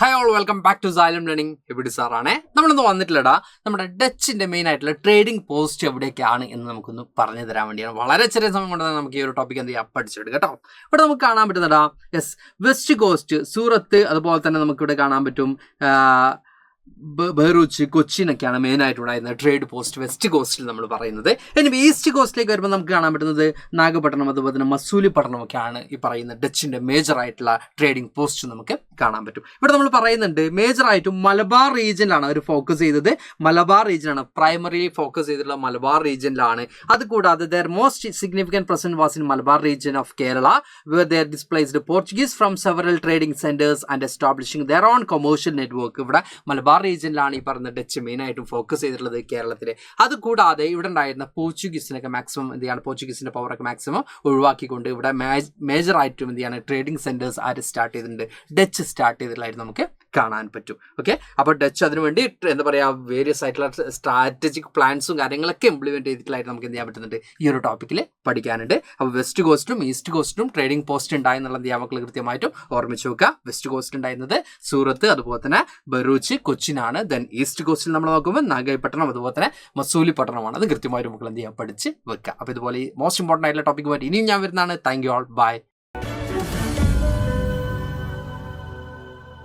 Hi all, welcome back to Xylem learning. ഇവിടെ സാറാണേ. നമ്മളിന്ന് വന്നിട്ടില്ലടാ നമ്മുടെ ഡച്ചിന്റെ മെയിൻ ആയിട്ടുള്ള ട്രേഡിംഗ് പോസ്റ്റ് എവിടെയൊക്കെയാണ് എന്ന് നമുക്കൊന്ന് പറഞ്ഞു തരാൻ വേണ്ടിയാണ്. വളരെ ചെറിയ സമയം കൊണ്ട് തന്നെ നമുക്ക് ഈ ഒരു ടോപ്പിക് എന്ത് ചെയ്യാം, പഠിച്ചെടുക്കുക കേട്ടോ. ഇവിടെ നമുക്ക് കാണാൻ പറ്റുന്നടാ, വെസ്റ്റ് കോസ്റ്റ്, സൂറത്ത്, അതുപോലെ തന്നെ നമുക്കിവിടെ കാണാൻ പറ്റും ബറൂച്ച്, കൊച്ചിനൊക്കെയാണ് മെയിൻ ആയിട്ടുണ്ടായിരുന്നത് ട്രേഡ് പോസ്റ്റ് വെസ്റ്റ് കോസ്റ്റിൽ നമ്മൾ പറയുന്നത്. ഇനി ഈസ്റ്റ് കോസ്റ്റിലേക്ക് വരുമ്പോൾ നമുക്ക് കാണാൻ പറ്റുന്നത് നാഗപട്ടണം, അതുപോലെ തന്നെ മസൂലിപ്പട്ടണമൊക്കെയാണ് ഈ പറയുന്ന ഡച്ചിന്റെ മേജർ ആയിട്ടുള്ള ട്രേഡിംഗ് പോസ്റ്റ് നമുക്ക് കാണാൻ പറ്റും. ഇവിടെ നമ്മൾ പറയുന്നുണ്ട് മേജർ ആയിട്ടും മലബാർ റീജിയനിലാണ് അവർ ഫോക്കസ് ചെയ്തത്. മലബാർ റീജിയനാണ് പ്രൈമറി ഫോക്കസ് ചെയ്തിട്ടുള്ള മലബാർ റീജിയനിലാണ്. അതുകൂടാതെ there most significant present was in Malabar region of Kerala where they displaced Portuguese from several trading centers and establishing their own commercial network. ഇവിടെ മലബാർ റീജിയനിലാണ് ഈ പറഞ്ഞ ഡച്ച് മെയിൻ ആയിട്ടും ഫോക്കസ് ചെയ്തിട്ടുള്ളത് കേരളത്തിലെ. അതുകൂടാതെ ഇവിടെ ഉണ്ടായിരുന്ന പോർച്ചുഗീസിനൊക്കെ മാക്സിമം എന്ത് ചെയ്യാണ്, പോർച്ചുഗീസിന്റെ പവറൊക്കെ മാക്സിമം ഒഴിവാക്കിക്കൊണ്ട് ഇവിടെ മേജർ ആയിട്ടും എന്ത് ചെയ്യാണ് ട്രേഡിംഗ് സെന്റേഴ്സ് ആര് സ്റ്റാർട്ട് ചെയ്തിട്ടുണ്ട്, ഡച്ച് സ്റ്റാർട്ട് ചെയ്തിട്ടുള്ളതായിട്ട് നമുക്ക് കാണാൻ പറ്റും. ഓക്കെ, അപ്പോൾ ഡച്ച് അതിനുവേണ്ടി എന്താ പറയുക വേരിയസ് ആയിട്ടുള്ള സ്ട്രാറ്റജിക് പ്ലാൻസും കാര്യങ്ങളൊക്കെ ഇംപ്ലിമെന്റ് ചെയ്തിട്ടുള്ളതായിട്ട് നമുക്ക് എന്ത് ചെയ്യാൻ പറ്റുന്നുണ്ട്, ഈ ഒരു ടോപ്പിക്കിൽ പഠിക്കാനുണ്ട്. അപ്പോൾ വെസ്റ്റ് കോസ്റ്റും ഈസ്റ്റ് കോസ്റ്റും ട്രേഡിംഗ് പോസ്റ്റ് ഉണ്ടായെന്നുള്ള എന്ത് ചെയ്യാൻ മക്കൾ കൃത്യമായിട്ടും ഓർമ്മിച്ച് വെക്കുക. വെസ്റ്റ് കോസ്റ്റ് ഉണ്ടായിരുന്നത് സൂറത്ത്, അതുപോലെ തന്നെ ബറൂച്ച്, കൊച്ചിനാണ്. ദെൻ ഈസ്റ്റ് കോസ്റ്റിൽ നമ്മൾ നോക്കുമ്പോൾ നാഗപട്ടണം, അതുപോലെ തന്നെ മസൂലിപ്പട്ടണമാണ്. അത് കൃത്യമായിട്ട് മക്കൾ എന്ത് ചെയ്യാൻ പഠിച്ച് വെക്കുക. അപ്പോൾ ഇതുപോലെ മോസ്റ്റ് ഇമ്പോർട്ടൻ്റ് ആയിട്ടുള്ള ടോപ്പിക്കുമായിട്ട് ഇനിയും ഞാൻ വരുന്നതാണ്. Thank you all, by.